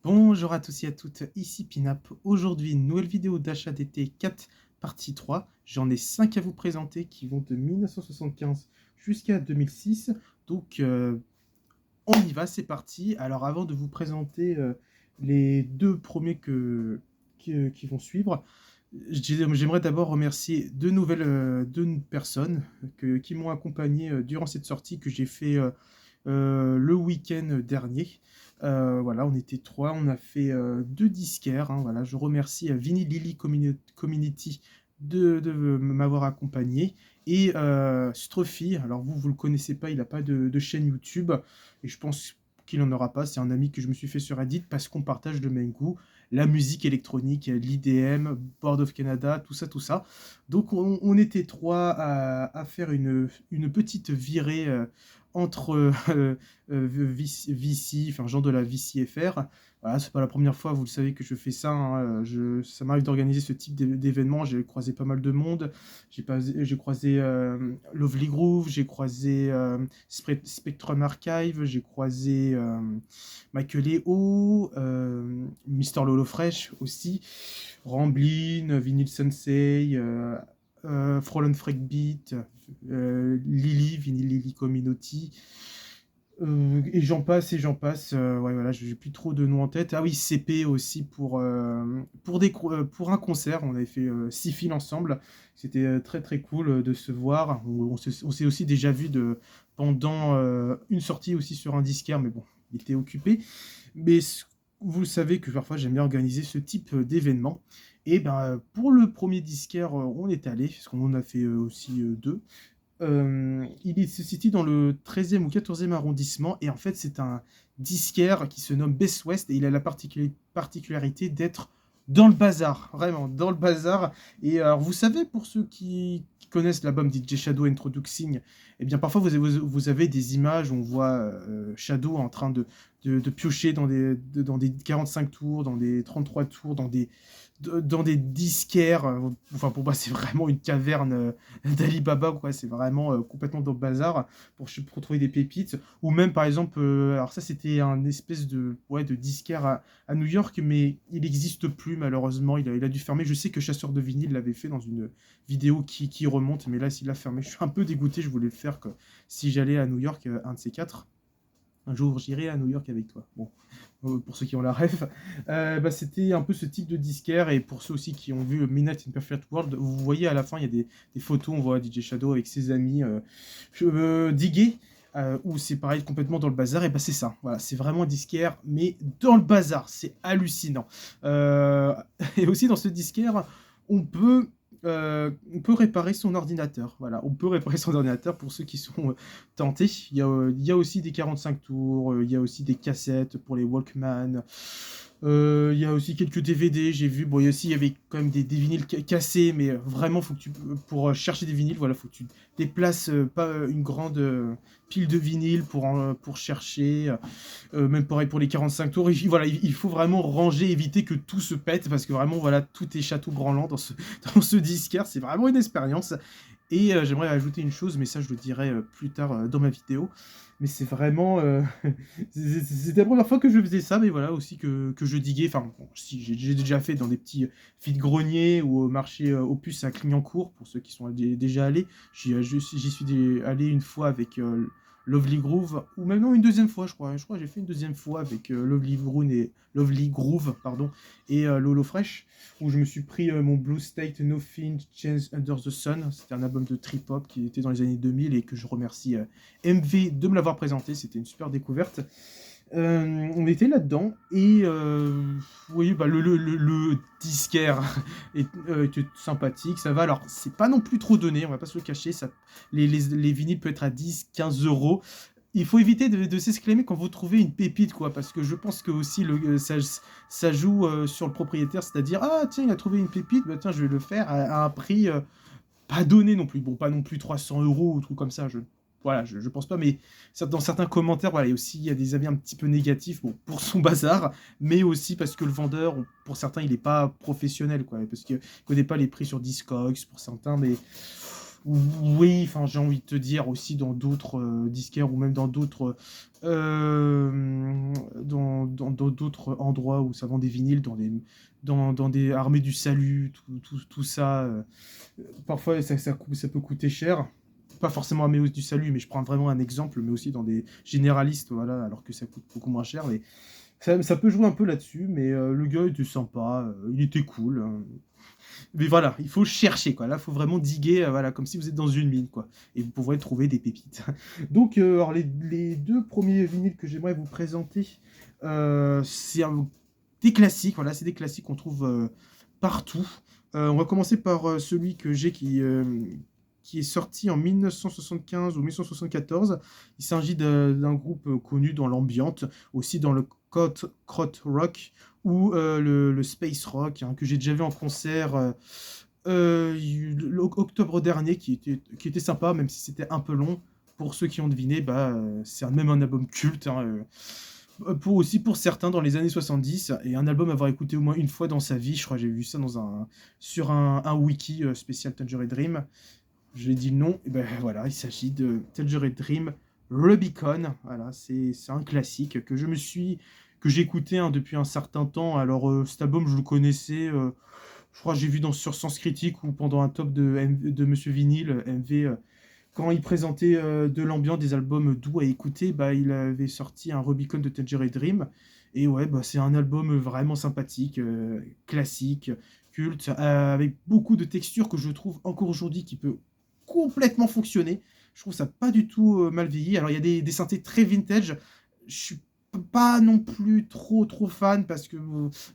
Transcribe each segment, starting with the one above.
Bonjour à tous et à toutes, ici Pinap. Aujourd'hui, une nouvelle vidéo d'achat d'été 4 partie 3. J'en ai 5 à vous présenter qui vont de 1975 jusqu'à 2006. Donc, on y va, c'est parti. Alors, avant de vous présenter les deux premiers qui vont suivre, j'aimerais d'abord remercier deux personnes qui m'ont accompagné durant cette sortie que j'ai fait le week-end dernier. Voilà, on était trois, on a fait deux disquaires. Hein, voilà, je remercie Vinny Lily Community de m'avoir accompagné. Et Strophy, alors vous le connaissez pas, il n'a pas de chaîne YouTube. Et je pense qu'il n'en aura pas. C'est un ami que je me suis fait sur Reddit parce qu'on partage le même goût. La musique électronique, l'IDM, Board of Canada, tout ça, tout ça. Donc on était trois à faire une petite virée entre VC, enfin gens de la VCFR. Voilà, c'est pas la première fois, vous le savez, que je fais ça. Hein, ça m'arrive d'organiser ce type d'événement. J'ai croisé pas mal de monde. J'ai croisé Lovely Groove, j'ai croisé Spectrum Archive, j'ai croisé Michael Eo, Mister Lolo Fresh aussi, Ramblin, Vinyl Sensei, Frollen Freakbeat, Lily, Vinyl Lily Community, et j'en passe et j'en passe. Ouais, voilà, j'ai plus trop de noms en tête. Ah oui, CP aussi pour un concert. On avait fait 6 fils ensemble. C'était très très cool de se voir. On s'est aussi déjà vu pendant une sortie aussi sur un disquaire, mais bon, il était occupé. Mais vous savez que parfois j'aime bien organiser ce type d'événement. Et ben, pour le premier disquaire, on est allé, parce qu'on en a fait aussi deux. Se situe dans le 13e ou 14e arrondissement, et en fait c'est un disquaire qui se nomme Best West, et il a la particularité d'être dans le bazar, vraiment dans le bazar. Et alors vous savez, pour ceux qui connaissent l'album DJ Shadow Introducing, eh bien parfois vous avez des images où on voit Shadow en train de piocher dans des 45 tours, dans des 33 tours, dans des disquaires. Enfin, pour moi, c'est vraiment une caverne d'Ali Baba, quoi. C'est vraiment complètement dans le bazar pour trouver des pépites. Ou même, par exemple, alors ça, c'était un espèce de disquaire à New York, mais il n'existe plus, malheureusement. Il a dû fermer. Je sais que Chasseur de vinyle l'avait fait dans une vidéo qui remonte, mais là, s'il a fermé, je suis un peu dégoûté. Je voulais le faire, quoi. Si j'allais à New York, un de ces quatre. Un jour, j'irai à New York avec toi. Bon, pour ceux qui ont la ref. Bah, c'était un peu ce type de disquaire. Et pour ceux aussi qui ont vu Midnight in Perfect World, vous voyez à la fin, il y a des photos. On voit DJ Shadow avec ses amis diguer. Où c'est pareil, complètement dans le bazar. Et bah, c'est ça. Voilà, c'est vraiment un disquaire, mais dans le bazar. C'est hallucinant. Euh, et aussi, dans ce disquaire, on peut. On peut réparer son ordinateur. Voilà, on peut réparer son ordinateur pour ceux qui sont tentés. Il y a aussi des 45 tours, il y a aussi des cassettes pour les Walkman. Il y a aussi quelques DVD, j'ai vu. Bon, il y avait quand même des vinyles cassés, mais vraiment, faut que pour chercher des vinyles, voilà, faut que tu déplaces pas une grande pile de vinyles pour chercher. Même pareil pour les 45 tours. Et voilà, il faut vraiment ranger, éviter que tout se pète, parce que vraiment, voilà, tout est château branlant dans ce disquaire. C'est vraiment une expérience. Et j'aimerais ajouter une chose, mais ça, je le dirai plus tard dans ma vidéo. Mais c'est vraiment. C'était la première fois que je faisais ça, mais voilà, aussi que je diguais. Enfin, bon, si, j'ai déjà fait dans des petits vides-greniers ou au marché aux puces à Clignancourt, pour ceux qui sont déjà allés. J'y suis allé une fois avec Lovely Groove, ou même non, une deuxième fois, je crois. Je crois que j'ai fait une deuxième fois avec Lovely Groove, pardon, et Lolo Fresh, où je me suis pris mon Blue State Nothing Change Under the Sun. C'était un album de trip-hop qui était dans les années 2000 et que je remercie MV de me l'avoir présenté. C'était une super découverte. On était là-dedans et vous voyez, bah, le disquaire était sympathique, ça va. Alors, c'est pas non plus trop donné, on va pas se le cacher. Les vinyles peuvent être à 10-15 euros. Il faut éviter de s'exclamer quand vous trouvez une pépite, quoi, parce que je pense que aussi ça joue sur le propriétaire, c'est-à-dire, ah tiens, il a trouvé une pépite, bah tiens, je vais le faire à un prix pas donné non plus. Bon, pas non plus 300 euros ou truc comme ça. Voilà, je pense pas, mais dans certains commentaires, voilà, il y a des avis un petit peu négatifs, bon, pour son bazar, mais aussi parce que le vendeur, pour certains, il n'est pas professionnel, quoi, parce qu'il ne connaît pas les prix sur Discogs, pour certains, mais oui, enfin, j'ai envie de te dire aussi dans d'autres disquaires ou même dans d'autres dans d'autres endroits où ça vend des vinyles, dans des armées du salut, tout ça. Parfois, ça peut coûter cher. Pas forcément à Armée du salut, mais je prends vraiment un exemple, mais aussi dans des généralistes, voilà, alors que ça coûte beaucoup moins cher. Mais ça peut jouer un peu là-dessus, mais le gars était sympa, il était cool, hein. Mais voilà, il faut chercher, quoi. Là, il faut vraiment diguer, voilà, comme si vous êtes dans une mine, quoi. Et vous pourrez trouver des pépites. Donc, alors, les deux premiers vinyles que j'aimerais vous présenter, c'est des classiques, voilà, c'est des classiques qu'on trouve partout. On va commencer par celui que j'ai qui est sorti en 1975 ou 1974. Il s'agit d'un groupe connu dans l'ambiante, aussi dans le krautrock ou le space rock, hein, que j'ai déjà vu en concert octobre dernier, qui était sympa, même si c'était un peu long. Pour ceux qui ont deviné, c'est même un album culte, hein, aussi pour certains dans les années 70, et un album à avoir écouté au moins une fois dans sa vie. Je crois que j'ai vu ça sur un wiki spécial Tangerine Dream. J'ai dit non, et ben voilà, il s'agit de Tangerine Dream Rubicon. Voilà, c'est un classique que j'ai écouté, hein, depuis un certain temps. Alors cet album, je le connaissais, je crois que j'ai vu sur Sens Critique ou pendant un top de Monsieur Vinyl, MV, quand il présentait de l'ambiance, des albums doux à écouter, il avait sorti un Rubicon de Tangerine Dream. Et ouais, c'est un album vraiment sympathique, classique, culte, avec beaucoup de textures que je trouve encore aujourd'hui qui peut complètement fonctionner. Je trouve ça pas du tout mal vieilli. Alors il y a des synthés très vintage. Je suis pas non plus trop fan parce que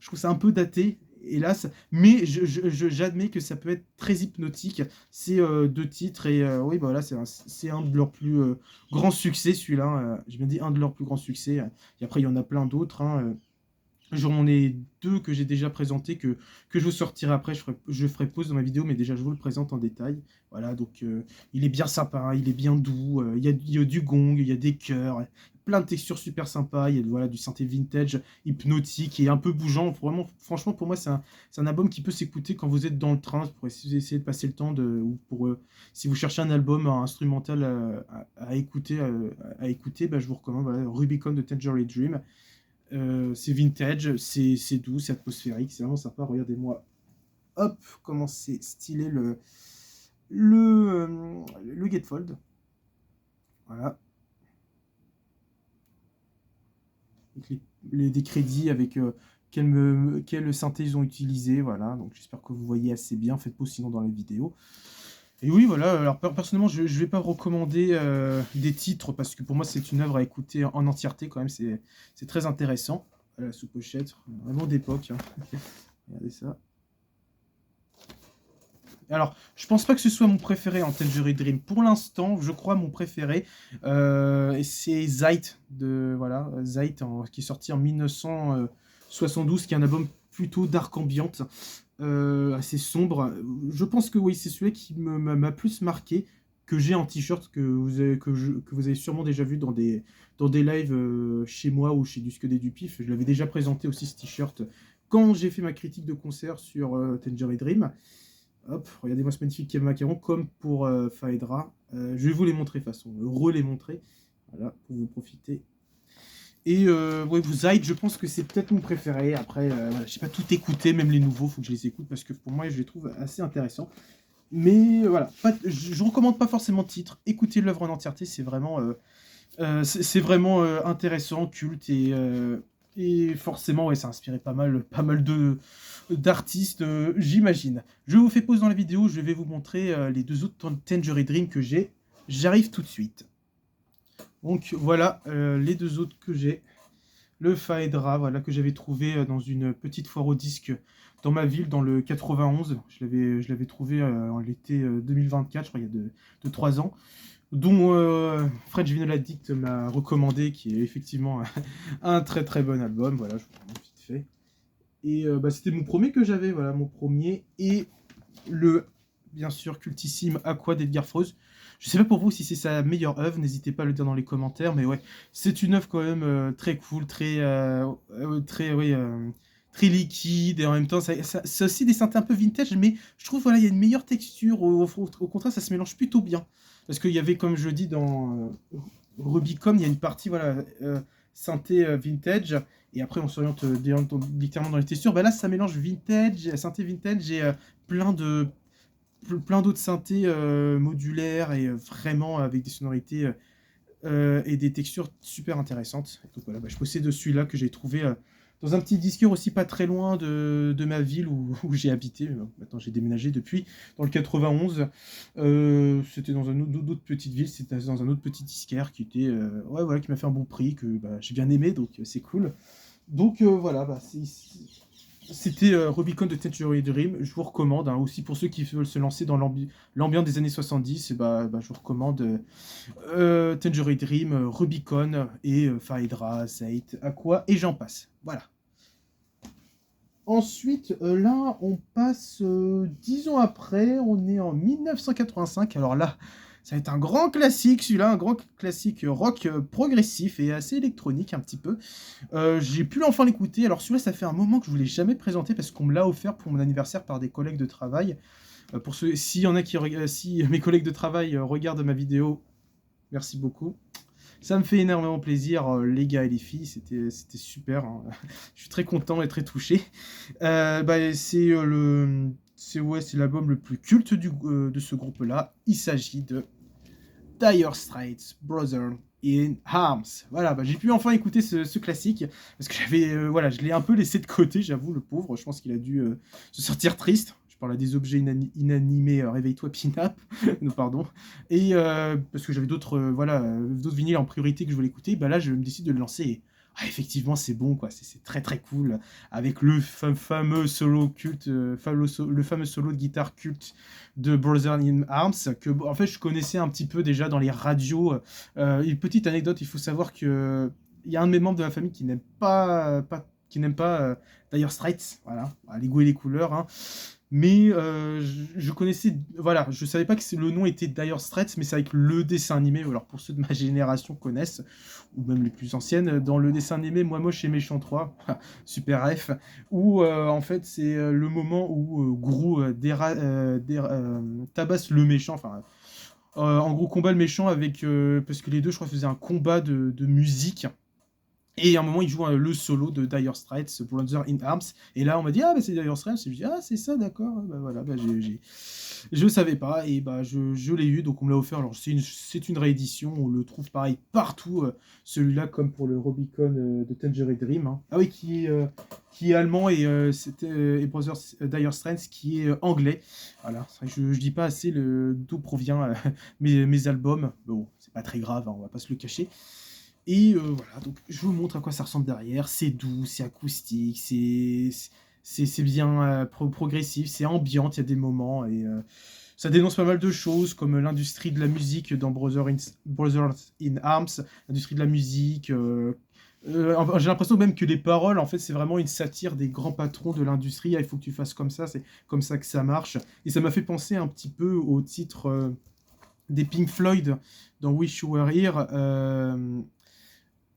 je trouve ça un peu daté, hélas. Mais j'admets que ça peut être très hypnotique. C'est deux titres et oui, voilà, c'est un de leurs plus grands succès, celui-là. J'ai bien dit un de leurs plus grands succès. Et après, il y en a plein d'autres, hein. J'en ai deux que j'ai déjà présentés, que je vous sortirai après. Je ferai pause dans ma vidéo, mais déjà je vous le présente en détail. Voilà, donc il est bien sympa, hein, il est bien doux, il y a du gong, il y a des chœurs, plein de textures super sympas, il y a voilà, du synthé vintage, hypnotique et un peu bougeant. Vraiment, franchement, pour moi, c'est un album qui peut s'écouter quand vous êtes dans le train, pour essayer de passer le temps, ou si vous cherchez un album instrumental à écouter, je vous recommande, voilà, Rubicon de Tangerine Dream. C'est vintage, c'est doux, c'est atmosphérique, c'est vraiment sympa. Regardez-moi, hop, comment c'est stylé le gatefold. Voilà. Avec des crédits avec quel synthé ils ont utilisé. Voilà, donc j'espère que vous voyez assez bien. Faites pause sinon dans la vidéo. Et oui, voilà, alors personnellement, je vais pas vous recommander des titres, parce que pour moi, c'est une œuvre à écouter en entièreté quand même, c'est très intéressant. Voilà, sous pochette, vraiment d'époque, hein. Regardez ça. Alors, je pense pas que ce soit mon préféré en Tangerine Dream. Pour l'instant, je crois mon préféré, c'est Zeit, voilà, Zeit, qui est sorti en 1972, qui est un album plutôt dark ambiante, assez sombre. Je pense que oui, c'est celui qui m'a plus marqué, que j'ai en t-shirt, que vous avez sûrement déjà vu dans des lives chez moi ou chez Disque des Dupif. Je l'avais déjà présenté aussi, ce t-shirt, quand j'ai fait ma critique de concert sur Tangerine Dream. Hop, regardez-moi ce magnifique macaron, comme pour Phaedra. Je vais vous les montrer, de toute façon, les montrer, voilà, pour vous profiter. Et ouais, vous Zide, je pense que c'est peut-être mon préféré. Après, voilà, je sais pas tout écouter, même les nouveaux, faut que je les écoute, parce que pour moi, je les trouve assez intéressants. Mais voilà, je recommande pas forcément de titre. Écoutez l'œuvre en entièreté, c'est vraiment intéressant, culte, et forcément, ouais, ça a inspiré pas mal d'artistes, j'imagine. Je vous fais pause dans la vidéo, je vais vous montrer les deux autres Tangerine Dream que j'ai. J'arrive tout de suite. Donc voilà, les deux autres que j'ai. Le Phaedra, voilà, que j'avais trouvé dans une petite foire au disque dans ma ville, dans le 91. Je l'avais trouvé en l'été 2024, je crois, il y a de 3 ans, dont French Vinyl Addict m'a recommandé, qui est effectivement un très très bon album. Voilà, je vous le montre vite fait. Et c'était mon premier que j'avais, voilà, mon premier. Et bien sûr, cultissime Aqua d'Edgar Froese. Je sais pas pour vous si c'est sa meilleure œuvre, n'hésitez pas à le dire dans les commentaires, mais ouais, c'est une œuvre quand même très cool, très liquide, et en même temps, c'est aussi des synthés un peu vintage, mais je trouve, voilà, il y a une meilleure texture, au contraire, ça se mélange plutôt bien. Parce qu'il y avait, comme je dis dans Rubicon, il y a une partie, voilà, synthé vintage, et après on s'oriente littéralement dans les textures. Bah là, ça mélange vintage, synthé vintage et plein d'autres synthés modulaires et vraiment avec des sonorités et des textures super intéressantes. Et donc voilà, bah, je possède celui-là que j'ai trouvé dans un petit disqueur aussi pas très loin de ma ville où j'ai habité. Maintenant j'ai déménagé depuis, dans le 91. C'était dans une autre petite ville, c'était dans un autre petit disquaire qui était, ouais, voilà, qui m'a fait un bon prix, que bah, j'ai bien aimé, donc c'est cool. Donc voilà, bah, c'était Rubicon de Tangerine Dream. Je vous recommande, hein, aussi pour ceux qui veulent se lancer dans l'ambiance des années 70, bah, je vous recommande Tangerine Dream, Rubicon et Phaedra, Zayt, Aqua et j'en passe. Voilà. Ensuite, là, on passe 10 ans après, on est en 1985. Alors là, ça va être un grand classique, celui-là, un grand classique rock progressif et assez électronique un petit peu. J'ai pu enfin l'écouter. Alors celui-là, ça fait un moment que je ne vous l'ai jamais présenté parce qu'on me l'a offert pour mon anniversaire par des collègues de travail. Pour ceux, s'il y en a si mes collègues de travail regardent ma vidéo, merci beaucoup. Ça me fait énormément plaisir, les gars et les filles, c'était super, hein. Je suis très content et très touché. Bah, c'est l'album le plus culte de ce groupe-là. Il s'agit de Dire Straits, Brother in Arms. Voilà, bah, j'ai pu enfin écouter ce classique, parce que voilà, je l'ai un peu laissé de côté, j'avoue, le pauvre. Je pense qu'il a dû se sortir triste. Je parle à des objets inanimés, réveille-toi, Pinap. Non, pardon. Et parce que j'avais d'autres vinyles en priorité que je voulais écouter, bah là, je me décide de le lancer. Et, effectivement, c'est bon, quoi. C'est très très cool. Avec le fameux solo culte, le fameux solo de guitare culte de Brother in Arms, que en fait je connaissais un petit peu déjà dans les radios. Une petite anecdote, il faut savoir que il y a un de mes membres de la famille qui n'aime pas Dire Straits, voilà, les goûts et les couleurs, hein. Mais je connaissais, voilà, je savais pas que le nom était Dire Straits, mais c'est avec le dessin animé. Alors pour ceux de ma génération connaissent, ou même les plus anciennes, dans le dessin animé Moi Moche et Méchant 3, super F, où en fait c'est le moment où Gru tabasse le méchant, enfin en gros combat le méchant avec, parce que les deux je crois faisaient un combat de musique. Et à un moment, il joue le solo de Dire Straits, Brother in Arms. Et là, on m'a dit, ah, bah, c'est Dire Straits. Et je dis, ah, c'est ça, d'accord. Bah, voilà, bah, je savais pas. Et bah, je l'ai eu, donc on me l'a offert. Alors, c'est une réédition. On le trouve pareil partout. Celui-là, comme pour le Rubicon de Tangerine Dream, hein. Ah oui, qui est allemand et Brother Dire Straits qui est anglais. Voilà, je dis pas assez d'où provient mes albums. Bon, c'est pas très grave, hein, on va pas se le cacher. Et voilà, donc je vous montre à quoi ça ressemble derrière. C'est doux, c'est acoustique, c'est bien progressif, c'est ambiant, il y a des moments. Et ça dénonce pas mal de choses, comme l'industrie de la musique dans Brothers in Arms, l'industrie de la musique. J'ai l'impression même que les paroles, en fait, c'est vraiment une satire des grands patrons de l'industrie. Ah, il faut que tu fasses comme ça, c'est comme ça que ça marche. Et ça m'a fait penser un petit peu au titre des Pink Floyd dans Wish You Were Here.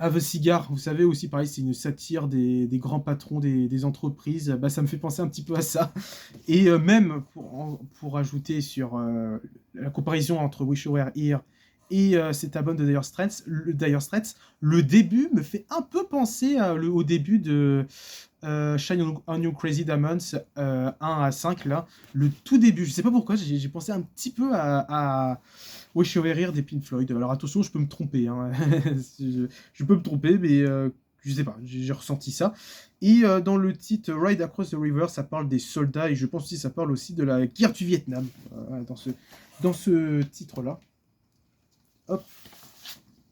Have a Cigar, vous savez aussi, pareil, c'est une satire des grands patrons des entreprises. Bah, ça me fait penser un petit peu à ça. Et même, pour ajouter sur la comparaison entre Wish You Were Here et cet album de Dire Straits, le début me fait un peu penser au début de Shine on You Crazy Diamonds 1 à 5, là. Le tout début, je sais pas pourquoi, j'ai pensé un petit peu à Wish You Were Here des Pink Floyd. Alors attention, je peux me tromper, hein. je peux me tromper, mais je sais pas, j'ai ressenti ça. Et dans le titre Ride Across the River, ça parle des soldats, et je pense aussi que ça parle aussi de la guerre du Vietnam, dans ce titre-là. Hop,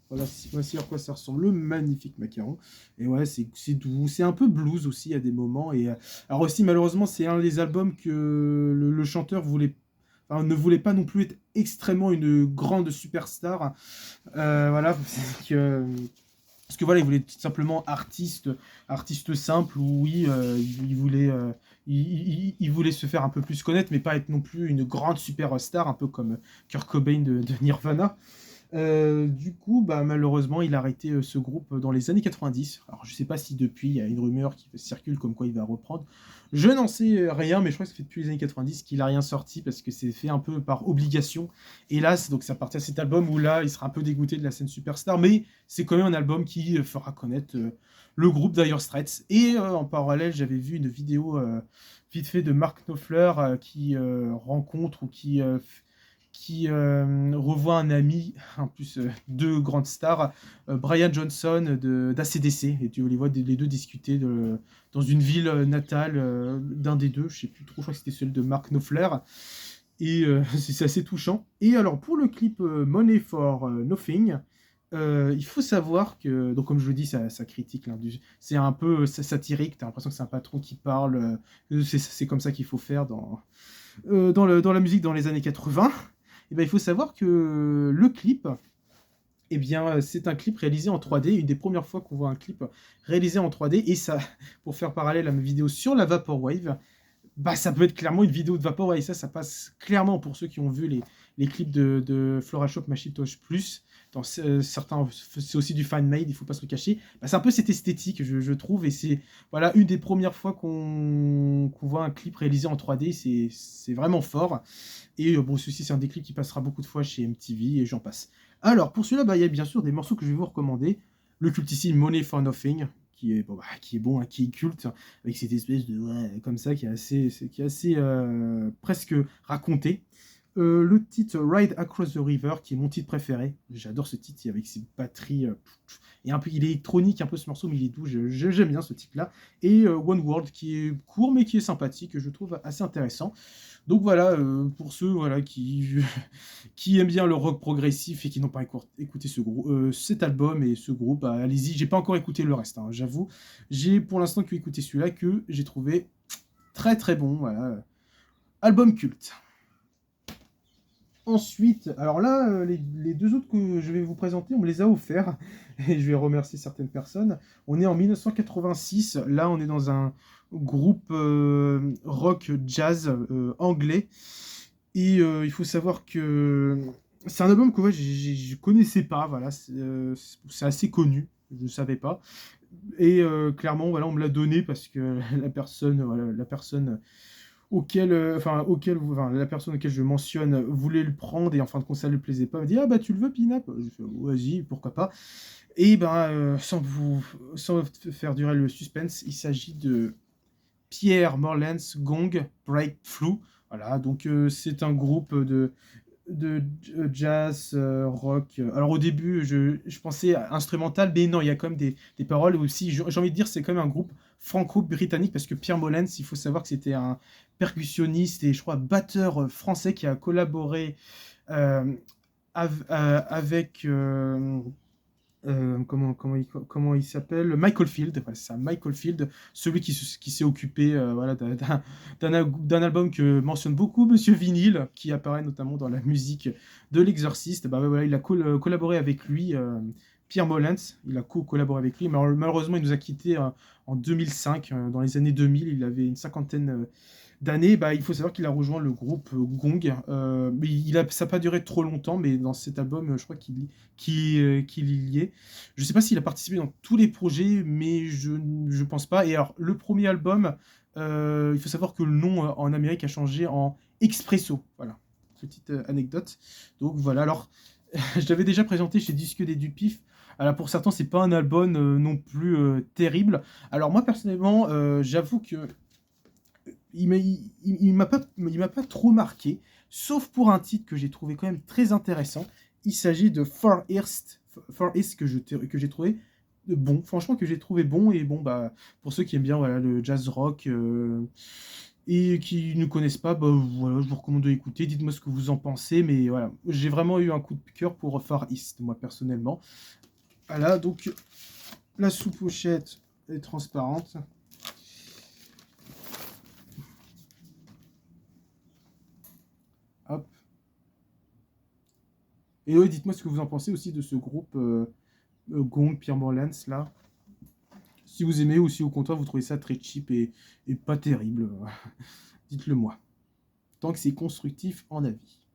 voici à quoi ça ressemble, le magnifique macaron. Et ouais, c'est doux, c'est un peu blues aussi à des moments. Et alors aussi, malheureusement, c'est un des albums que le chanteur ne voulait pas non plus être extrêmement une grande superstar. Voilà, parce que voilà, il voulait tout simplement artiste simple, où oui, il voulait se faire un peu plus connaître, mais pas être non plus une grande superstar, un peu comme Kurt Cobain de Nirvana. Du coup, bah, malheureusement, il a arrêté ce groupe dans les années 90. Alors, je sais pas si depuis, il y a une rumeur qui circule comme quoi il va reprendre. Je n'en sais rien, mais je crois que ça fait depuis les années 90 qu'il a rien sorti parce que c'est fait un peu par obligation. Hélas, donc ça partit à cet album où là, il sera un peu dégoûté de la scène Superstar, mais c'est quand même un album qui fera connaître le groupe Dire Straits. Et en parallèle, j'avais vu une vidéo vite fait de Mark Knopfler qui rencontre ou qui revoit un ami, en plus deux grandes stars, Brian Johnson d'ACDC, et tu les vois les deux discuter dans une ville natale d'un des deux, je sais plus trop, je crois que c'était celle de Mark Knopfler, et c'est assez touchant. Et alors pour le clip Money for Nothing, il faut savoir que, donc comme je le dis, ça critique c'est un peu satirique, t'as l'impression que c'est un patron qui parle, c'est comme ça qu'il faut faire dans la musique dans les années 80. Et ben, il faut savoir que le clip, eh bien, c'est un clip réalisé en 3D, une des premières fois qu'on voit un clip réalisé en 3D, et ça, pour faire parallèle à ma vidéo sur la Vaporwave, bah, ça peut être clairement une vidéo de Vaporwave, ça passe clairement pour ceux qui ont vu les clips de Flora Shop Macintosh Plus, dans certains, c'est aussi du fan-made, il faut pas se le cacher, bah, c'est un peu cette esthétique, je trouve, et c'est voilà, une des premières fois qu'on voit un clip réalisé en 3D, c'est vraiment fort, et bon, ceci c'est un des clips qui passera beaucoup de fois chez MTV, et j'en passe. Alors, pour celui-là, bah, il y a bien sûr des morceaux que je vais vous recommander, le cultissime Money for Nothing, qui est bon, hein, qui est culte, avec cette espèce de ouais, comme ça qui est assez presque raconté. Le titre Ride Across the River, qui est mon titre préféré. J'adore ce titre avec ses batteries. Et un peu, il est électronique, un peu ce morceau, mais il est doux. J'aime bien ce titre-là. Et One World, qui est court, mais qui est sympathique, que je trouve assez intéressant. Donc voilà, pour ceux voilà, qui aiment bien le rock progressif et qui n'ont pas écouté cet album et ce groupe, bah, allez-y. J'ai pas encore écouté le reste, hein, j'avoue. J'ai pour l'instant que écouté celui-là que j'ai trouvé très très bon. Voilà. Album culte. Ensuite, alors là, les deux autres que je vais vous présenter, on me les a offerts, et je vais remercier certaines personnes. On est en 1986, là on est dans un groupe rock jazz anglais, et il faut savoir que c'est un album que ouais, je connaissais pas, voilà, c'est assez connu, je ne savais pas. Et clairement, voilà, on me l'a donné parce que la personne enfin, la personne auquel je mentionne voulait le prendre et en fin de compte ça lui plaisait pas, elle me dit ah bah tu le veux Pinap? Je fais vas-y pourquoi pas. Et ben sans faire durer le suspense, il s'agit de Pierre Morlan's Gong Breakthrough. Voilà, donc c'est un groupe de jazz, rock. Alors au début, je pensais instrumental, mais non, il y a quand même des paroles aussi. J'ai envie de dire, c'est quand même un groupe franco-britannique parce que Pierre Mollens, il faut savoir que c'était un percussionniste et je crois batteur français qui a collaboré euh, avec comment il s'appelle? Michael Field, ouais, c'est ça, Michael Field, celui qui s'est occupé voilà, d'un album que mentionne beaucoup Monsieur Vinyl, qui apparaît notamment dans la musique de L'Exorciste. Bah, ouais, voilà, il a collaboré avec lui, Pierre Mollens, il a collaboré avec lui, mais malheureusement il nous a quittés en 2005, dans les années 2000, il avait une cinquantaine d'années. Bah, il faut savoir qu'il a rejoint le groupe Gong, mais ça n'a pas duré trop longtemps, mais dans cet album, je crois qu'il y est. Je ne sais pas s'il a participé dans tous les projets, mais je ne pense pas. Et alors, le premier album, il faut savoir que le nom en Amérique a changé en Expresso. Voilà, petite anecdote. Donc voilà, alors, je l'avais déjà présenté chez Disque des Dupif. Alors pour certains, c'est pas un album non plus terrible. Alors moi personnellement, j'avoue que il m'a pas trop marqué, sauf pour un titre que j'ai trouvé quand même très intéressant. Il s'agit de Far East que j'ai trouvé bon, franchement que j'ai trouvé bon, et bon bah pour ceux qui aiment bien voilà le jazz rock et qui ne connaissent pas, bah voilà, je vous recommande d'écouter, dites-moi ce que vous en pensez, mais voilà, j'ai vraiment eu un coup de cœur pour Far East moi personnellement. Voilà, donc la sous-pochette est transparente. Hop. Et ouais, dites-moi ce que vous en pensez aussi de ce groupe Gong, Pierre Morlans, là. Si vous aimez ou si au contraire vous trouvez ça très cheap et pas terrible, dites-le moi. Tant que c'est constructif en avis.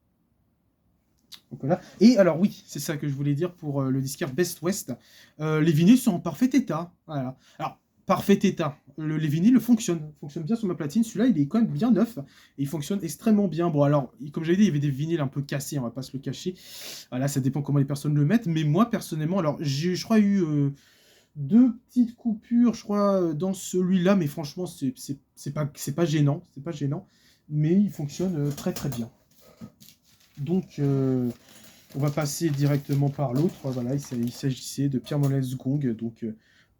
Donc voilà. Et alors oui, c'est ça que je voulais dire pour le disquaire Best West. Les vinyles sont en parfait état. Voilà. Alors, parfait état. Les vinyles fonctionnent bien sur ma platine. Celui-là, il est quand même bien neuf. Et il fonctionne extrêmement bien. Bon, alors, comme j'avais dit, il y avait des vinyles un peu cassés, on va pas se le cacher. Voilà, ça dépend comment les personnes le mettent. Mais moi, personnellement, alors, j'ai, je crois, eu deux petites coupures, je crois, dans celui-là. Mais franchement, c'est pas gênant. C'est pas gênant. Mais il fonctionne très très bien. Donc, on va passer directement par l'autre. Voilà, il s'agissait de Pierre Monès Gong. Donc,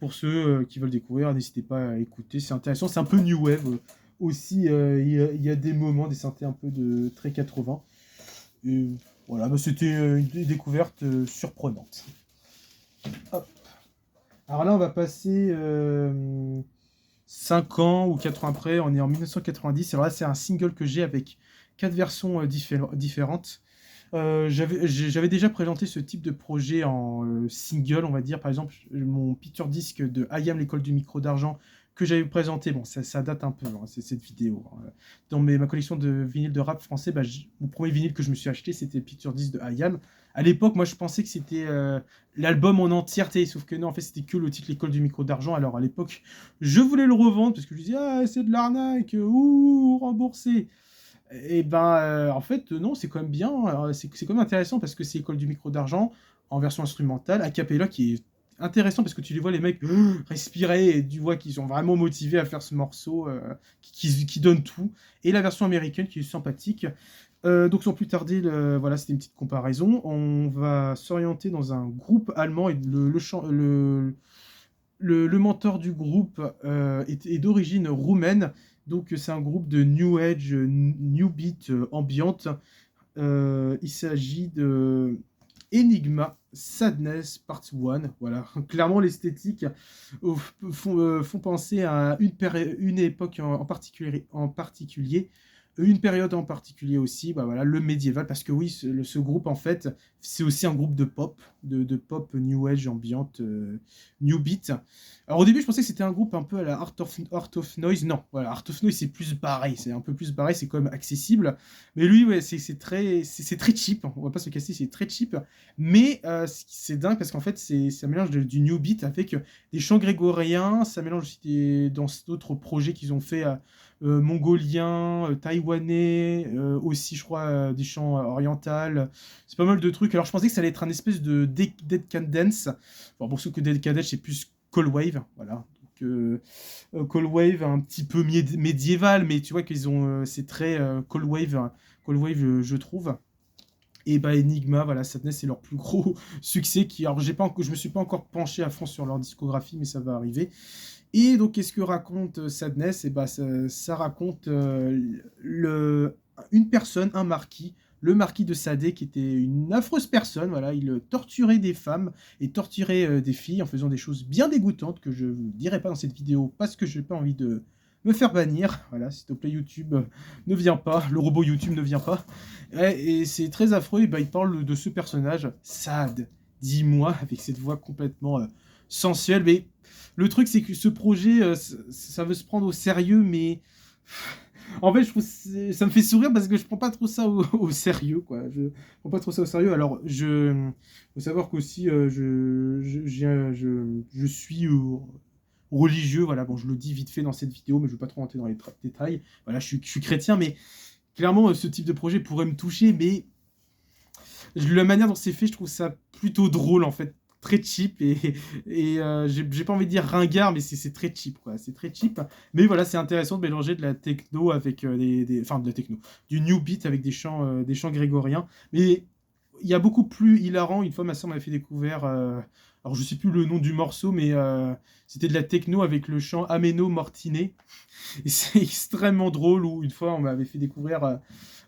pour ceux qui veulent découvrir, n'hésitez pas à écouter. C'est intéressant. C'est un peu new wave aussi. Il y a des moments, des synthés un peu de très 80. Et voilà, bah, c'était une découverte surprenante. Hop. Alors là, on va passer 5 ans ou 4 ans après. On est en 1990. Alors là, c'est un single que j'ai avec 4 versions différentes. J'avais déjà présenté ce type de projet en single, on va dire. Par exemple, mon picture disc de I Am l'école du micro d'argent que j'avais présenté. Bon, ça date un peu, hein, c'est cette vidéo. Hein. Dans ma collection de vinyles de rap français, bah, mon premier vinyle que je me suis acheté, c'était le picture disc de I Am. À l'époque, moi, je pensais que c'était l'album en entièreté, sauf que non, en fait, c'était que le titre L'école du micro d'argent. Alors, à l'époque, je voulais le revendre parce que je disais, ah, c'est de l'arnaque, ouh, remboursé. Et ben, en fait, non, c'est quand même bien. C'est quand même intéressant parce que c'est École du micro d'argent en version instrumentale, a cappella qui est intéressant parce que tu les vois les mecs respirer et tu vois qu'ils sont vraiment motivés à faire ce morceau, qui donne tout. Et la version américaine qui est sympathique. Donc sans plus tarder, voilà, c'était une petite comparaison. On va s'orienter dans un groupe allemand et le mentor du groupe est d'origine roumaine. Donc c'est un groupe de New Age, New Beat, ambiante. Il s'agit de Enigma Sadness Part 1. Voilà, clairement l'esthétique font penser à une époque en particulier, une période en particulier aussi, bah voilà, le médiéval, parce que oui, ce groupe, en fait, c'est aussi un groupe de pop, de pop New Age ambiante, New Beat. Alors au début, je pensais que c'était un groupe un peu à la Art of Noise. Non, voilà, Art of Noise, c'est plus barré, c'est un peu plus barré, c'est quand même accessible. Mais lui, ouais, c'est très cheap, on va pas se casser, c'est très cheap. Mais c'est dingue parce qu'en fait, c'est un mélange du New Beat avec des chants grégoriens, ça mélange aussi dans d'autres projets qu'ils ont fait mongoliens, taïwanais, aussi, je crois, des chants orientales. C'est pas mal de trucs. Alors, je pensais que ça allait être un espèce de Dead Can Dance. Bon, pour ceux que Dead Can Dance, c'est plus Cold Wave, voilà. Donc, Cold Wave un petit peu médiéval, mais tu vois qu'ils ont, c'est très Cold Wave, hein. Cold Wave, je trouve. Et bah Enigma, voilà, Sadness, c'est leur plus gros succès. Alors, je me suis pas encore penché à fond sur leur discographie, mais ça va arriver. Et donc, qu'est-ce que raconte Sadness? Et bah, ça raconte une personne, un marquis, le marquis de Sade, qui était une affreuse personne. Voilà, il torturait des femmes et torturait des filles en faisant des choses bien dégoûtantes que je ne vous dirai pas dans cette vidéo parce que je n'ai pas envie de me faire bannir. Voilà, s'il te plaît, YouTube, ne viens pas. Le robot YouTube ne vient pas. Et c'est très affreux. Et bah, il parle de ce personnage, Sad, dis-moi, avec cette voix complètement sensuelle. Mais le truc, c'est que ce projet, ça veut se prendre au sérieux, mais en fait, je trouve ça me fait sourire parce que je prends pas trop ça au sérieux, quoi. Je prends pas trop ça au sérieux. Alors, faut savoir qu'aussi, je suis religieux. Voilà, bon, je le dis vite fait dans cette vidéo, mais je veux pas trop rentrer dans les détails. Voilà, je suis chrétien, mais clairement, ce type de projet pourrait me toucher, mais la manière dont c'est fait, je trouve ça plutôt drôle en fait, très cheap et j'ai pas envie de dire ringard, mais c'est très cheap quoi, c'est très cheap. Mais voilà, c'est intéressant de mélanger de la techno avec enfin de la techno, du new beat avec des chants grégoriens. Mais il y a beaucoup plus hilarant. Une fois, ma soeur m'avait fait découvrir. Alors, je sais plus le nom du morceau, mais c'était de la techno avec le chant Ameno Mortiné. Et c'est extrêmement drôle. Où une fois, on m'avait fait découvrir.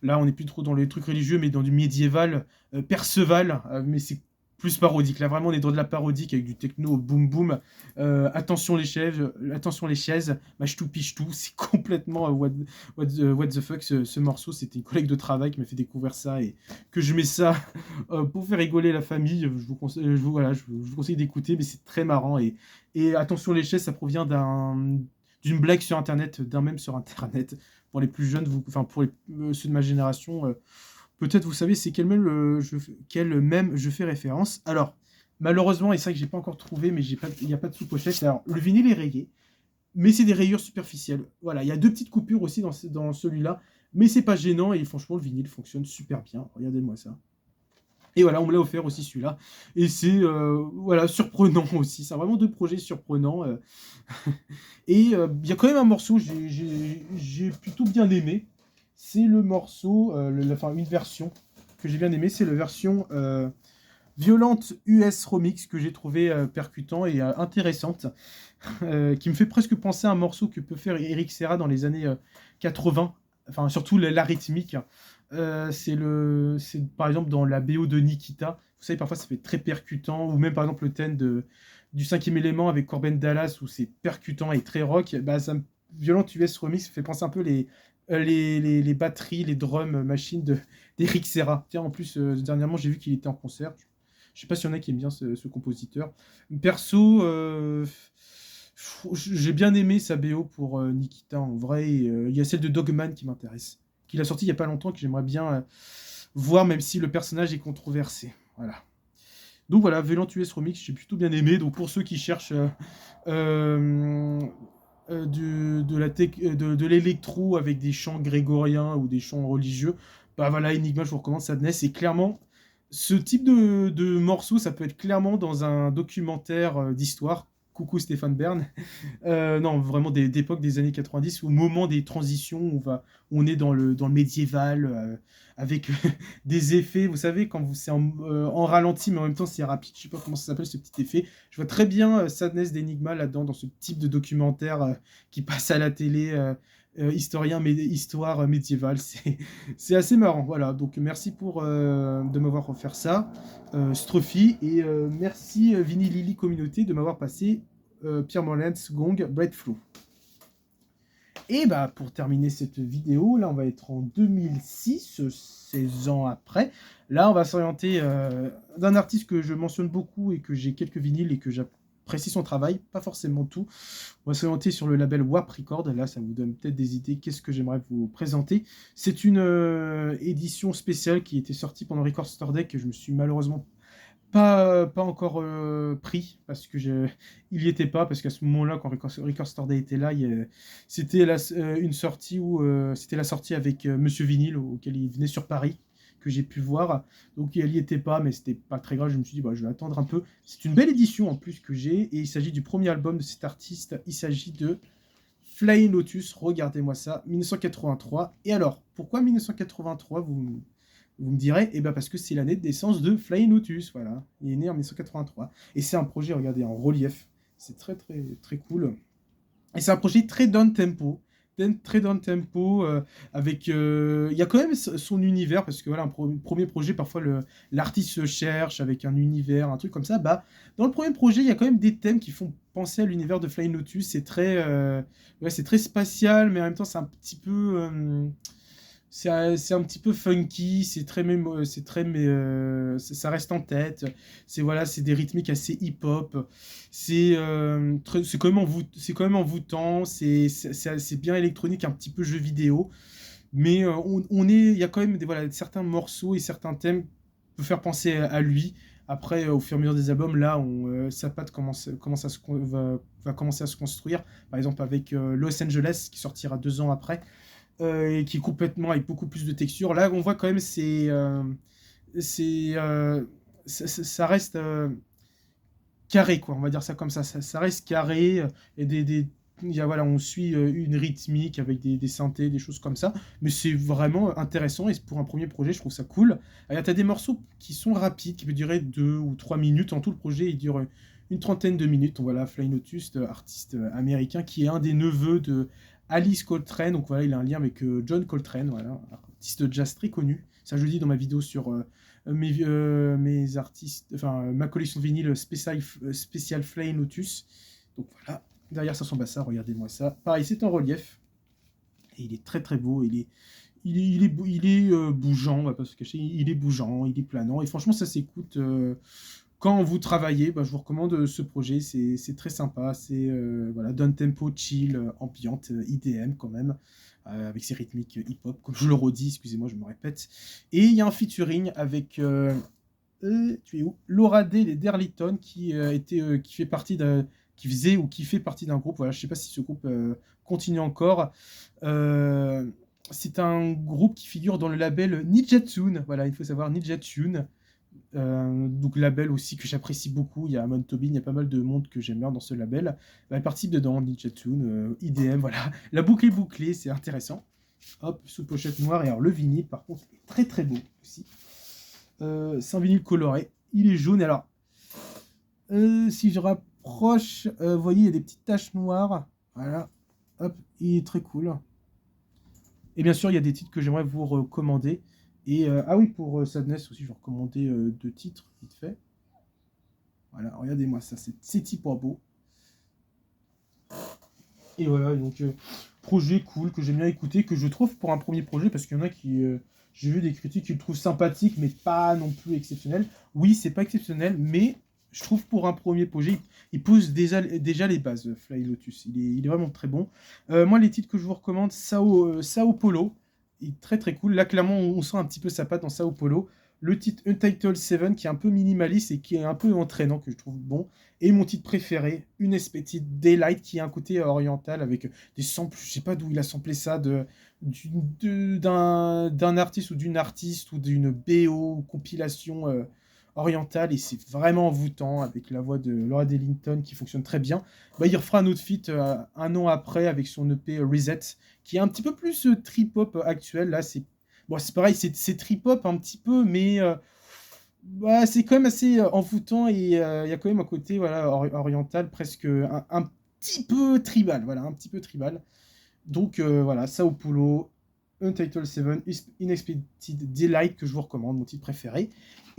Là, on n'est plus trop dans les trucs religieux, mais dans du médiéval. Perceval, mais c'est plus parodique. Là, vraiment, on est dans de la parodique avec du techno boom boom. Attention les chaises, mâche tout piche tout. C'est complètement what the fuck ce morceau. C'était une collègue de travail qui m'a fait découvrir ça et que je mets ça pour faire rigoler la famille. Je vous conseille d'écouter, mais c'est très marrant. Et attention les chaises, ça provient d'une blague sur internet, d'un mème sur internet. Pour les plus jeunes, enfin pour ceux de ma génération. Peut-être vous savez c'est quel mème je fais référence. Alors, malheureusement, et c'est vrai que j'ai pas encore trouvé, mais il n'y a pas de sous-pochette. Alors, le vinyle est rayé, mais c'est des rayures superficielles. Voilà, il y a 2 petites coupures aussi dans celui-là, mais c'est pas gênant et franchement, le vinyle fonctionne super bien. Regardez-moi ça. Et voilà, on me l'a offert aussi celui-là. Et c'est voilà, surprenant aussi. C'est vraiment 2 projets surprenants. Et il y a quand même un morceau que j'ai plutôt bien aimé. C'est le morceau, enfin une version que j'ai bien aimé, c'est la version Violente US Remix que j'ai trouvé percutant et intéressante, qui me fait presque penser à un morceau que peut faire Eric Serra dans les années 80, enfin surtout la rythmique. C'est par exemple dans la BO de Nikita, vous savez parfois ça fait très percutant, ou même par exemple le thème du cinquième élément avec Corbin Dallas où c'est percutant et très rock, bah, Violente US Remix fait penser un peu les batteries, les drums, machines d'Eric Serra. Tiens, en plus, dernièrement, j'ai vu qu'il était en concert. Je sais pas s'il y en a qui aiment bien ce compositeur. Perso, j'ai bien aimé sa BO pour Nikita en vrai. Il y a celle de Dogman qui m'intéresse. Qu'il a sorti il y a pas longtemps, que j'aimerais bien voir, même si le personnage est controversé. Voilà. Donc voilà, Violent US Remix, j'ai plutôt bien aimé. Donc pour ceux qui cherchent euh, de l'électro avec des chants grégoriens ou des chants religieux, bah voilà, Enigma, je vous recommande Sadness. Et clairement, ce type de morceau, ça peut être clairement dans un documentaire d'histoire. Coucou Stéphane Bern. Non, vraiment d'époque des années 90, au moment des transitions, où on est dans le médiéval, avec des effets, vous savez, quand c'est en ralenti, mais en même temps c'est rapide, je sais pas comment ça s'appelle ce petit effet. Je vois très bien Sadness d'Enigma là-dedans, dans ce type de documentaire qui passe à la télé, histoire médiévale. C'est assez marrant, voilà. Donc merci de m'avoir offert ça, Strophy, et merci Vinny Lily Communauté de m'avoir passé Pierre Morlens Gong Breadflow. Et bah pour terminer cette vidéo, là on va être en 2006, 16 ans après. Là on va s'orienter d'un artiste que je mentionne beaucoup et que j'ai quelques vinyles et que j'apprécie son travail, pas forcément tout. On va s'orienter sur le label WAP Record. Là ça vous donne peut-être des idées, qu'est-ce que j'aimerais vous présenter. C'est une édition spéciale qui était sortie pendant Record Store Day que je me suis malheureusement pas encore pris, il y était pas, parce qu'à ce moment-là, quand Record Store Day était là, c'était une sortie où c'était la sortie avec Monsieur Vinyl, auquel il venait sur Paris, que j'ai pu voir. Donc elle y était pas, mais c'était pas très grave. Je me suis dit, bah, je vais attendre un peu. C'est une belle édition en plus que j'ai, et il s'agit du premier album de cet artiste. Il s'agit de Flying Lotus. Regardez-moi ça, 1983. Et alors, pourquoi 1983 vous me direz, eh ben parce que c'est l'année de naissance de Flying Lotus, voilà. Il est né en 1983. Et c'est un projet, regardez, en relief. C'est très très très cool. Et c'est un projet très down tempo. Très down tempo, avec... Il y a quand même son univers, parce que voilà, premier projet, parfois l'artiste se cherche avec un univers, un truc comme ça. Bah, dans le premier projet, il y a quand même des thèmes qui font penser à l'univers de Flying Lotus. Ouais, c'est très spatial, mais en même temps, c'est un petit peu... c'est un petit peu funky, c'est très ça reste en tête. C'est voilà, c'est des rythmiques assez hip-hop. C'est quand même envoûtant. C'est bien électronique, un petit peu jeu vidéo. Mais il y a quand même voilà, certains morceaux et certains thèmes qui peuvent faire penser à lui. Après, au fur et à mesure des albums, là, sa patte va commencer à se construire. Par exemple, avec Los Angeles, qui sortira 2 ans après, et qui est complètement avec beaucoup plus de texture. Là, on voit quand même ça reste carré, quoi. On va dire ça comme ça. Ça reste carré et voilà, on suit une rythmique avec des synthés, des choses comme ça. Mais c'est vraiment intéressant et pour un premier projet, je trouve ça cool. Alors, t'as des morceaux qui sont rapides, qui peuvent durer 2 ou 3 minutes. En tout, le projet, il dure une trentaine de minutes. Donc voilà, Flying Lotus, artiste américain qui est un des neveux de Alice Coltrane. Donc voilà, il a un lien avec John Coltrane, voilà, artiste de jazz très connu. Ça, je le dis dans ma vidéo sur mes artistes, enfin ma collection de vinyle spécial Flying Lotus. Donc voilà, derrière ça son bassin, regardez-moi ça. Pareil, c'est en relief et il est très très beau. Il est bougeant, on va pas se cacher. Il est bougeant, il est planant et franchement ça s'écoute. quand vous travaillez, bah, je vous recommande ce projet, c'est très sympa, c'est voilà, down tempo, chill, ambiante, IDM quand même, avec ses rythmiques hip-hop, comme je le redis, excusez-moi, je me répète. Et il y a un featuring avec, tu es où? Laura D. et Derliton qui fait partie qui faisait ou qui fait partie d'un groupe, voilà, je sais pas si ce groupe continue encore. Euh, c'est un groupe qui figure dans le label Ninja Tune, voilà, il faut savoir Ninja Tune. Donc label aussi que j'apprécie beaucoup, il y a Amon Tobin, il y a pas mal de monde que j'aime bien dans ce label. Bah, elle participe dedans, Ninja Tune, IDM, voilà. La boucle est bouclée, c'est intéressant. Hop, sous pochette noire, et alors le vinyle par contre est très très beau aussi. C'est un vinyle coloré, il est jaune, alors si je rapproche, vous voyez il y a des petites taches noires, voilà, hop, il est très cool. Et bien sûr il y a des titres que j'aimerais vous recommander. Et ah oui, pour Sadness aussi, je vais recommander deux titres, vite fait. Voilà, regardez-moi ça, c'est type beau. Et voilà, donc projet cool, que j'aime bien écouter, que je trouve pour un premier projet, parce qu'il y en a qui... j'ai vu des critiques qui le trouvent sympathique, mais pas non plus exceptionnel. Oui, c'est pas exceptionnel, mais je trouve pour un premier projet, il pose déjà les bases, Fly Lotus. Il est vraiment très bon. Moi, les titres que je vous recommande, Sao Paulo, il est très très cool. Là, clairement, on sent un petit peu sa patte dans Sao Paulo. Le titre Untitled Seven, qui est un peu minimaliste et qui est un peu entraînant, que je trouve bon. Et mon titre préféré, Unexpected Daylight, qui a un côté oriental avec des samples, je sais pas d'où il a samplé ça, d'un artiste ou d'une artiste ou d'une BO ou compilation orientale, et c'est vraiment envoûtant avec la voix de Laura Dellington qui fonctionne très bien. Bah, il refera un autre feat un an après avec son EP Reset, qui est un petit peu plus trip-hop actuel. Là, c'est bon, c'est pareil, c'est trip-hop un petit peu, mais bah, c'est quand même assez envoûtant, et il y a quand même un côté voilà, oriental, presque un petit peu tribal. Voilà, un petit peu tribal. Donc voilà, Sao Paulo, Untitled Seven, Unexpected Delight, que je vous recommande, mon titre préféré.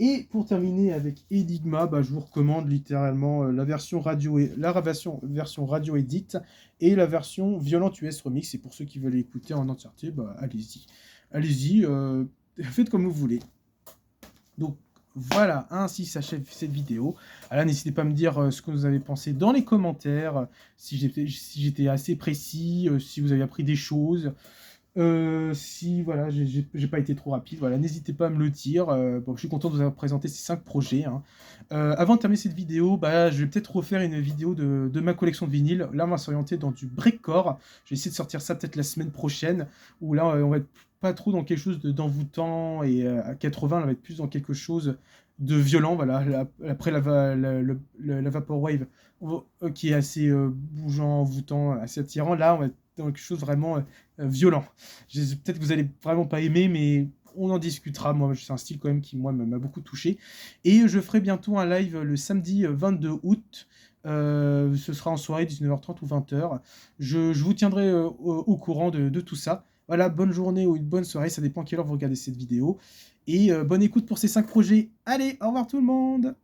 Et pour terminer avec Enigma, bah, je vous recommande littéralement la version radio, version radio edit et la version Violent US Remix. Et pour ceux qui veulent écouter en entièreté, bah, allez-y. Allez-y, faites comme vous voulez. Donc voilà, ainsi s'achève cette vidéo. Alors n'hésitez pas à me dire ce que vous avez pensé dans les commentaires, si j'étais assez précis, si vous avez appris des choses, si voilà, j'ai pas été trop rapide. Voilà, n'hésitez pas à me le dire. Bon, je suis content de vous avoir présenté ces 5 projets, hein. Avant de terminer cette vidéo, bah, je vais peut-être refaire une vidéo de ma collection de vinyles. Là, on va s'orienter dans du breakcore. Je vais essayer de sortir ça peut-être la semaine prochaine, où là, on va être pas trop dans quelque chose d'envoûtant, et à 80, on va être plus dans quelque chose de violent. Voilà, après la Vaporwave, qui est assez bougeant, envoûtant, assez attirant. Là, on va être dans quelque chose vraiment violent. Peut-être que vous allez vraiment pas aimer, mais on en discutera. Moi, c'est un style quand même qui, moi, m'a beaucoup touché. Et je ferai bientôt un live le samedi 22 août. Ce sera en soirée, 19h30 ou 20h. Je vous tiendrai au courant de tout ça. Voilà, bonne journée ou une bonne soirée, ça dépend à quelle heure vous regardez cette vidéo. Et bonne écoute pour ces 5 projets. Allez, au revoir tout le monde!